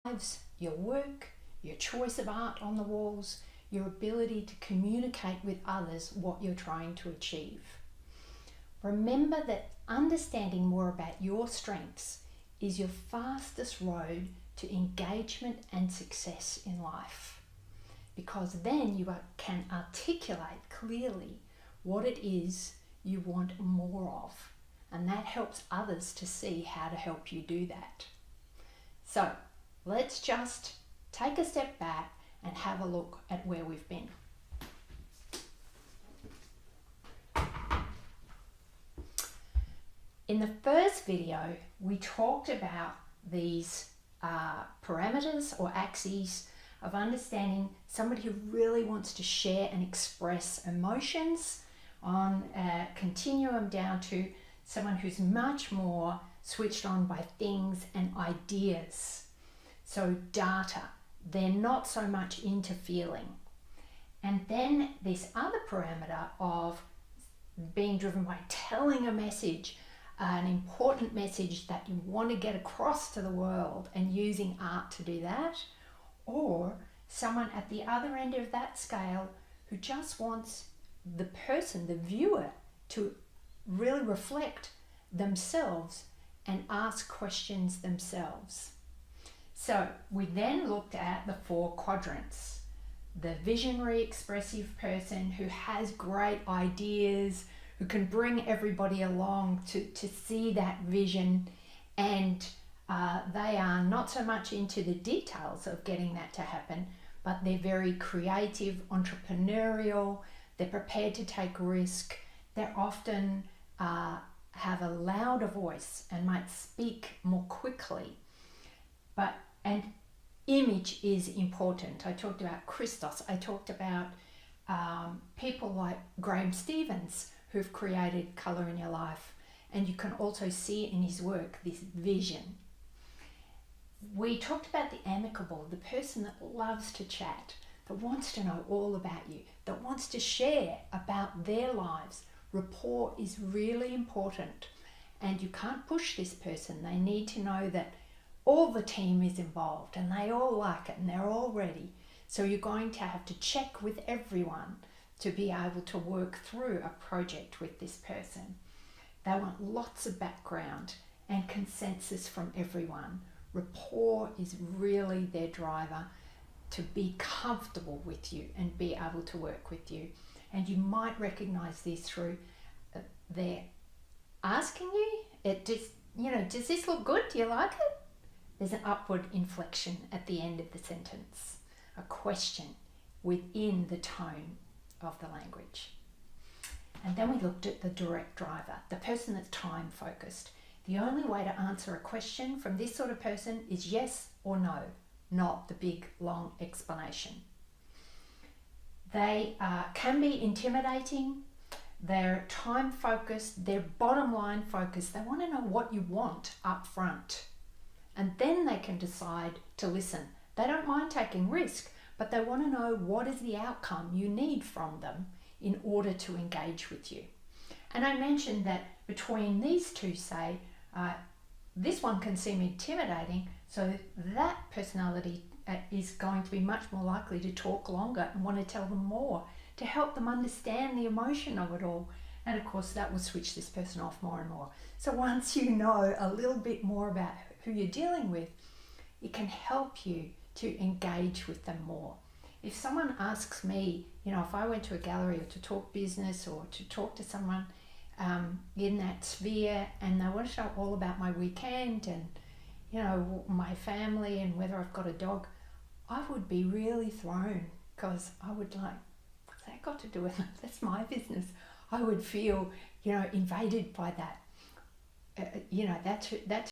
lives, your work, your choice of art on the walls, your ability to communicate with others what you're trying to achieve. Remember that understanding more about your strengths is your fastest road to engagement and success in life, because then you can articulate clearly what it is you want more of, and that helps others to see how to help you do that. So let's just take a step back and have a look at where we've been. In the first video, we talked about these parameters or axes of understanding somebody who really wants to share and express emotions on a continuum down to someone who's much more switched on by things and ideas. So data, they're not so much into feeling. And then this other parameter of being driven by telling a message, an important message that you want to get across to the world and using art to do that, or someone at the other end of that scale who just wants the person, the viewer, to really reflect themselves and ask questions themselves. So we then looked at the 4 quadrants. The visionary, expressive person who has great ideas, who can bring everybody along to see that vision, and they are not so much into the details of getting that to happen, but they're very creative, entrepreneurial, they're prepared to take risk, they're often have a louder voice and might speak more quickly. And image is important. I talked about Christos, I talked about people like Graham Stevens, who've created Colour in Your Life, and you can also see in his work this vision. We talked about the amicable, the person that loves to chat, that wants to know all about you, that wants to share about their lives. Rapport is really important, and you can't push this person. They need to know that all the team is involved and they all like it and they're all ready. So you're going to have to check with everyone to be able to work through a project with this person. They want lots of background and consensus from everyone. Rapport is really their driver, to be comfortable with you and be able to work with you. And you might recognize this through their asking you, does this look good? Do you like it? There's an upward inflection at the end of the sentence, a question within the tone of the language. And then we looked at the direct driver, the person that's time focused. The only way to answer a question from this sort of person is yes or no, not the big long explanation. They can be intimidating, they're time focused, they're bottom line focused. They want to know what you want up front, and then they can decide to listen. They don't mind taking risk, but they want to know what is the outcome you need from them in order to engage with you. And I mentioned that between these two, say, this one can seem intimidating, so that personality is going to be much more likely to talk longer and want to tell them more to help them understand the emotion of it all. And of course, that will switch this person off more and more. So once you know a little bit more about who you're dealing with, it can help you to engage with them more. If someone asks me, if I went to a gallery or to talk business or to talk to someone in that sphere, and they want to know all about my weekend and my family and whether I've got a dog, I would be really thrown, because I would like, what's that got to do with it? That's my business. I would feel invaded by that. That's